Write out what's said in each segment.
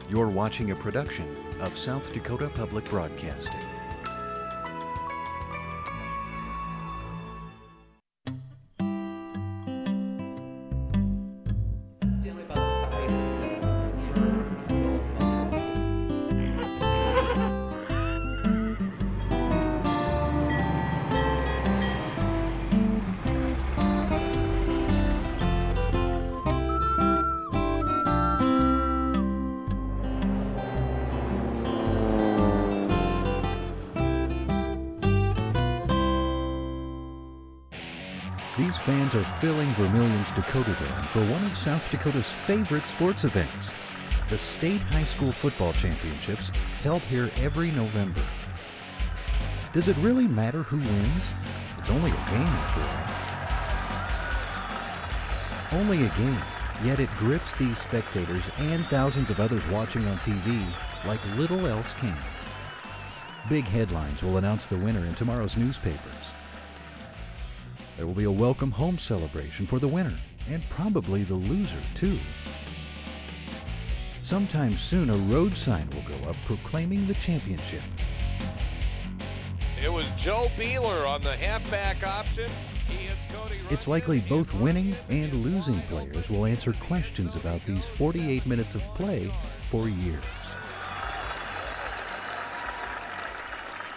You're watching a production of South Dakota Public Broadcasting. These fans are filling Vermilion's Dakota Dome for one of South Dakota's favorite sports events, the State High School Football Championships, held here every November. Does it really matter who wins? It's only a game, after all. Only a game, yet it grips these spectators and thousands of others watching on TV like little else can. Big headlines will announce the winner in tomorrow's newspapers. There will be a welcome home celebration for the winner, and probably the loser, too. Sometime soon, a road sign will go up proclaiming the championship. It was Joe Beeler on the halfback option. It's likely both winning and losing players will answer questions about these 48 minutes of play for years.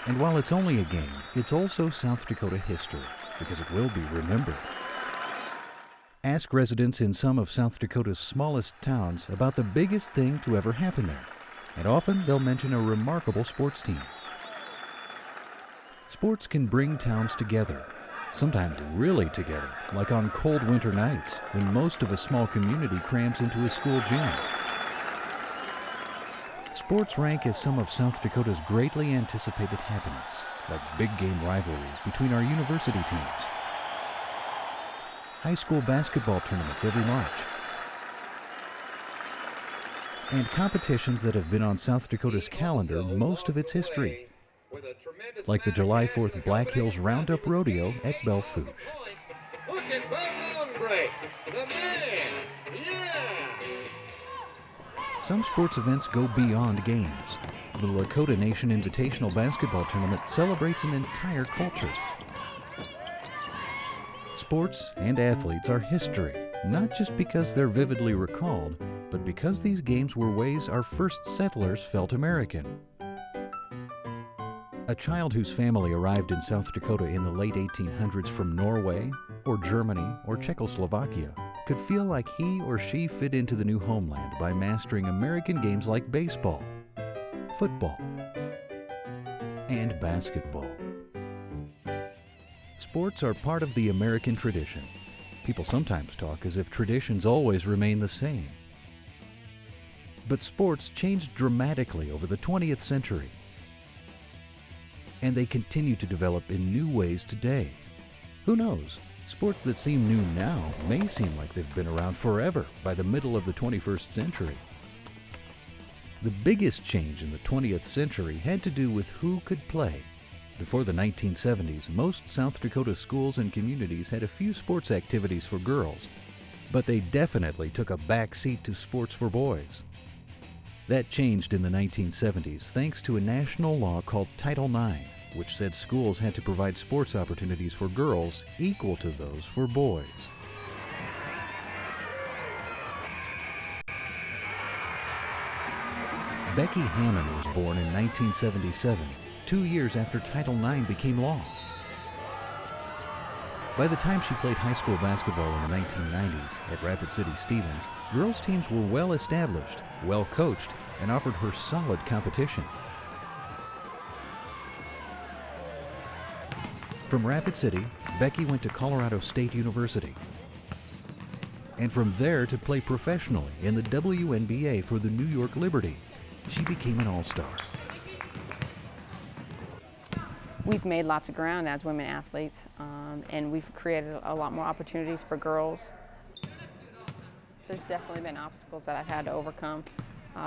And while it's only a game, it's also South Dakota history, because it will be remembered. Ask residents in some of South Dakota's smallest towns about the biggest thing to ever happen there, and often they'll mention a remarkable sports team. Sports can bring towns together, sometimes really together, like on cold winter nights when most of a small community crams into a school gym. Sports rank as some of South Dakota's greatly anticipated happenings, like big game rivalries between our university teams, high school basketball tournaments every March, and competitions that have been on South Dakota's calendar most of its history, like the July 4th Black Hills Roundup Rodeo at Belle Fourche. Look at Belle Ombre, the man, yeah! Some sports events go beyond games. The Lakota Nation Invitational Basketball Tournament celebrates an entire culture. Sports and athletes are history, not just because they're vividly recalled, but because these games were ways our first settlers felt American. A child whose family arrived in South Dakota in the late 1800s from Norway, or Germany, or Czechoslovakia could feel like he or she fit into the new homeland by mastering American games like baseball, football, and basketball. Sports are part of the American tradition. People sometimes talk as if traditions always remain the same. But sports changed dramatically over the 20th century, and they continue to develop in new ways today. Who knows? Sports that seem new now may seem like they've been around forever by the middle of the 21st century. The biggest change in the 20th century had to do with who could play. Before the 1970s, most South Dakota schools and communities had a few sports activities for girls, but they definitely took a back seat to sports for boys. That changed in the 1970s thanks to a national law called Title IX, which said schools had to provide sports opportunities for girls equal to those for boys. Becky Hammond was born in 1977, 2 years after Title IX became law. By the time she played high school basketball in the 1990s at Rapid City Stevens, girls' teams were well established, well coached, and offered her solid competition. From Rapid City, Becky went to Colorado State University, and from there to play professionally in the WNBA for the New York Liberty. She became an all-star. We've made lots of ground as women athletes, and we've created a lot more opportunities for girls. There's definitely been obstacles that I've had to overcome.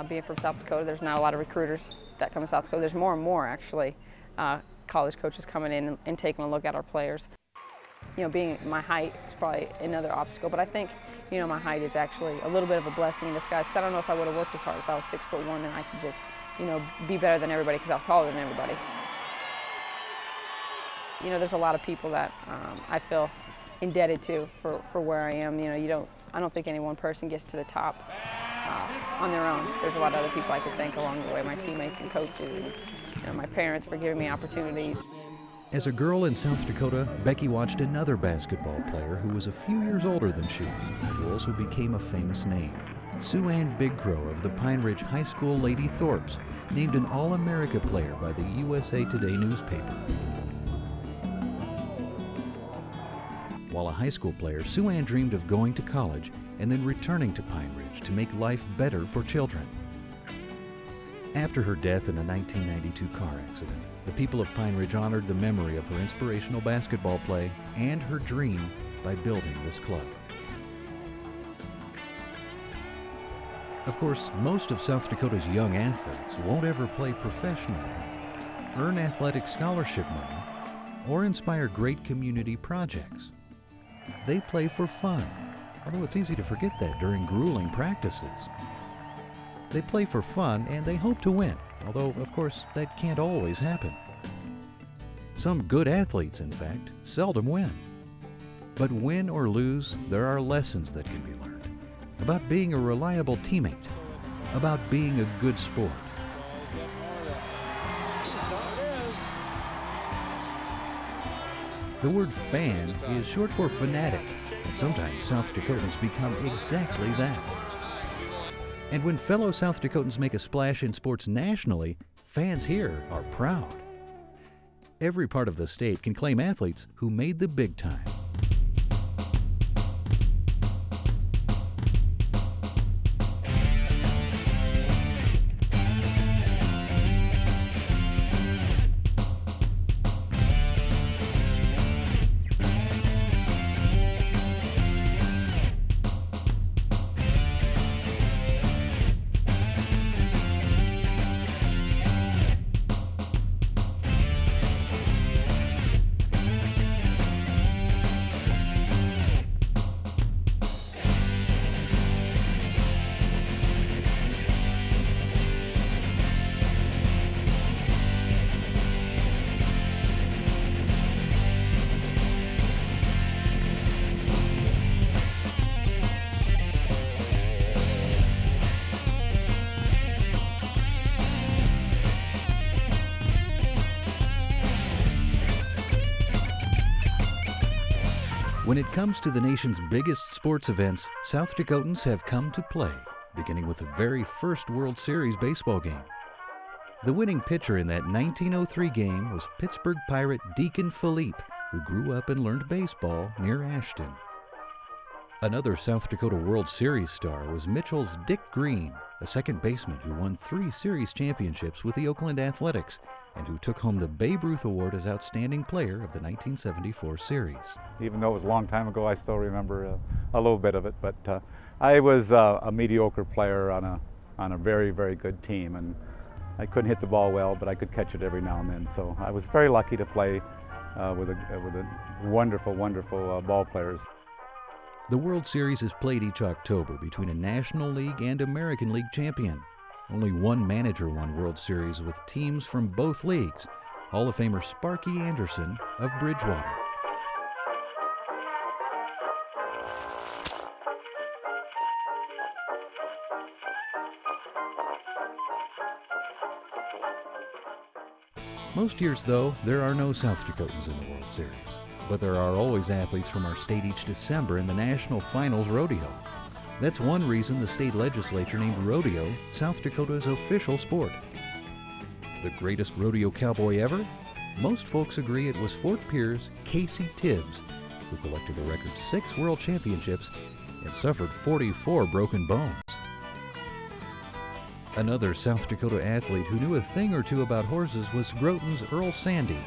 Being from South Dakota, there's not a lot of recruiters that come to South Dakota. There's more and more, actually, college coaches coming in and taking a look at our players. You know, being my height is probably another obstacle, but I think, you know, my height is actually a little bit of a blessing in disguise, because I don't know if I would have worked as hard if I was 6'1" and I could just, you know, be better than everybody because I was taller than everybody. You know, there's a lot of people that I feel indebted to for where I am. You know, I don't think any one person gets to the top on their own. There's a lot of other people I could thank along the way, my teammates and coaches, and, you know, my parents for giving me opportunities. As a girl in South Dakota, Becky watched another basketball player who was a few years older than she, and who also became a famous name. Sue Ann Big Crow of the Pine Ridge High School Lady Thorpes, named an All-America player by the USA Today newspaper. While a high school player, Sue Ann dreamed of going to college and then returning to Pine Ridge to make life better for children. After her death in a 1992 car accident, the people of Pine Ridge honored the memory of her inspirational basketball play and her dream by building this club. Of course, most of South Dakota's young athletes won't ever play professionally, earn athletic scholarship money, or inspire great community projects. They play for fun, although it's easy to forget that during grueling practices. They play for fun and they hope to win, although, of course, that can't always happen. Some good athletes, in fact, seldom win. But win or lose, there are lessons that can be learned about being a reliable teammate, about being a good sport. The word fan is short for fanatic, and sometimes South Dakotans become exactly that. And when fellow South Dakotans make a splash in sports nationally, fans here are proud. Every part of the state can claim athletes who made the big time. When it comes to the nation's biggest sports events, South Dakotans have come to play, beginning with the very first World Series baseball game. The winning pitcher in that 1903 game was Pittsburgh Pirate Deacon Philippe, who grew up and learned baseball near Ashton. Another South Dakota World Series star was Mitchell's Dick Green, a second baseman who won 3 series championships with the Oakland Athletics, and who took home the Babe Ruth Award as Outstanding Player of the 1974 series. Even though it was a long time ago, I still remember a little bit of it, but I was a mediocre player on a very, very good team, and I couldn't hit the ball well, but I could catch it every now and then, so I was very lucky to play with a wonderful, wonderful ball players. The World Series is played each October between a National League and American League champion. Only one manager won World Series with teams from both leagues, Hall of Famer Sparky Anderson of Bridgewater. Most years, though, there are no South Dakotans in the World Series, but there are always athletes from our state each December in the National Finals Rodeo. That's one reason the state legislature named rodeo South Dakota's official sport. The greatest rodeo cowboy ever? Most folks agree it was Fort Pierre's Casey Tibbs, who collected a record 6 world championships and suffered 44 broken bones. Another South Dakota athlete who knew a thing or two about horses was Groton's Earl Sandy.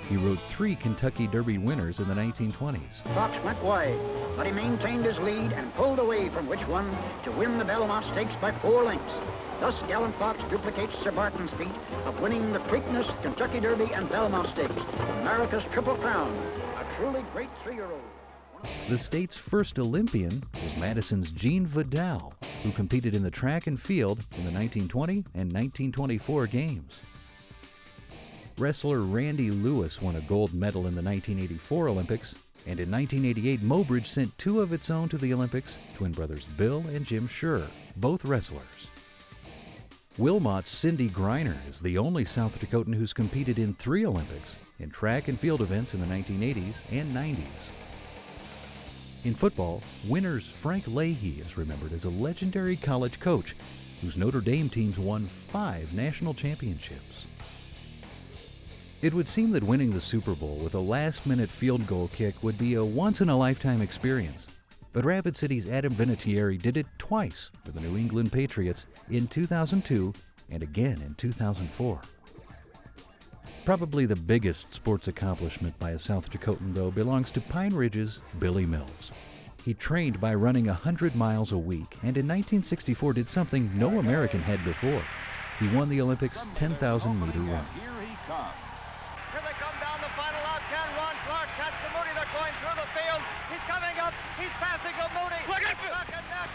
He rode 3 Kentucky Derby winners in the 1920s. Fox went wide, but he maintained his lead and pulled away from which one to win the Belmont Stakes by 4 lengths. Thus, Gallant Fox duplicates Sir Barton's feat of winning the Preakness, Kentucky Derby, and Belmont Stakes, America's Triple Crown, a truly great 3-year-old. The state's first Olympian was Madison's Jean Vidal, who competed in the track and field in the 1920 and 1924 games. Wrestler Randy Lewis won a gold medal in the 1984 Olympics, and in 1988 Mobridge sent 2 of its own to the Olympics, twin brothers Bill and Jim Scher, both wrestlers. Wilmot's Cindy Griner is the only South Dakotan who's competed in 3 Olympics in track and field events in the 1980s and 90s. In football, Winners Frank Leahy is remembered as a legendary college coach whose Notre Dame teams won 5 national championships. It would seem that winning the Super Bowl with a last-minute field goal kick would be a once-in-a-lifetime experience. But Rapid City's Adam Vinatieri did it twice for the New England Patriots in 2002 and again in 2004. Probably the biggest sports accomplishment by a South Dakotan, though, belongs to Pine Ridge's Billy Mills. He trained by running 100 miles a week, and in 1964 did something no American had before. He won the Olympics 10,000-meter run. Here they come down the final out. Can Ron Clark catch the Moody? They're going through the field. He's coming up. He's passing the Moody. Look at Mills!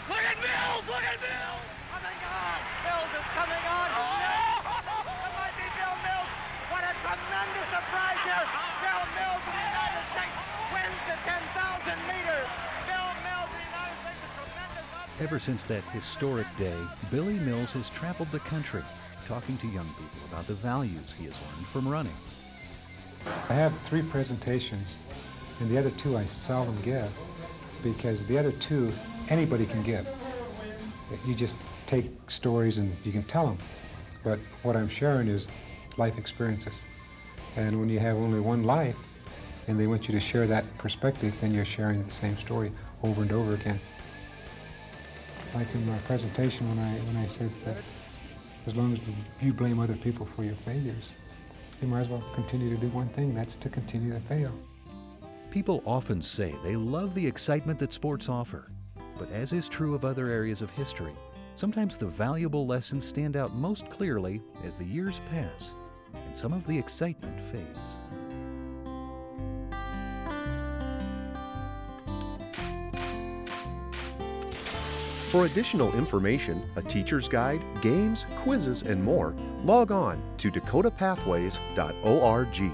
Look at Mills! Look at Mills! Coming on! Mills is coming on! It might be Bill Mills. What a tremendous surprise here! Bill Mills of the United States wins the 10,000 meters. Bill Mills of the United States, a tremendous upset. Ever since that historic day, Billy Mills has traveled the country, talking to young people about the values he has learned from running. I have 3 presentations, and the other 2 I seldom give, because the other 2 anybody can give. You just take stories and you can tell them. But what I'm sharing is life experiences. And when you have only one life, and they want you to share that perspective, then you're sharing the same story over and over again. Like in my presentation when I said that as long as you blame other people for your failures, you might as well continue to do one thing, that's to continue to fail. People often say they love the excitement that sports offer, but as is true of other areas of history, sometimes the valuable lessons stand out most clearly as the years pass and some of the excitement fades. For additional information, a teacher's guide, games, quizzes, and more, log on to dakotapathways.org.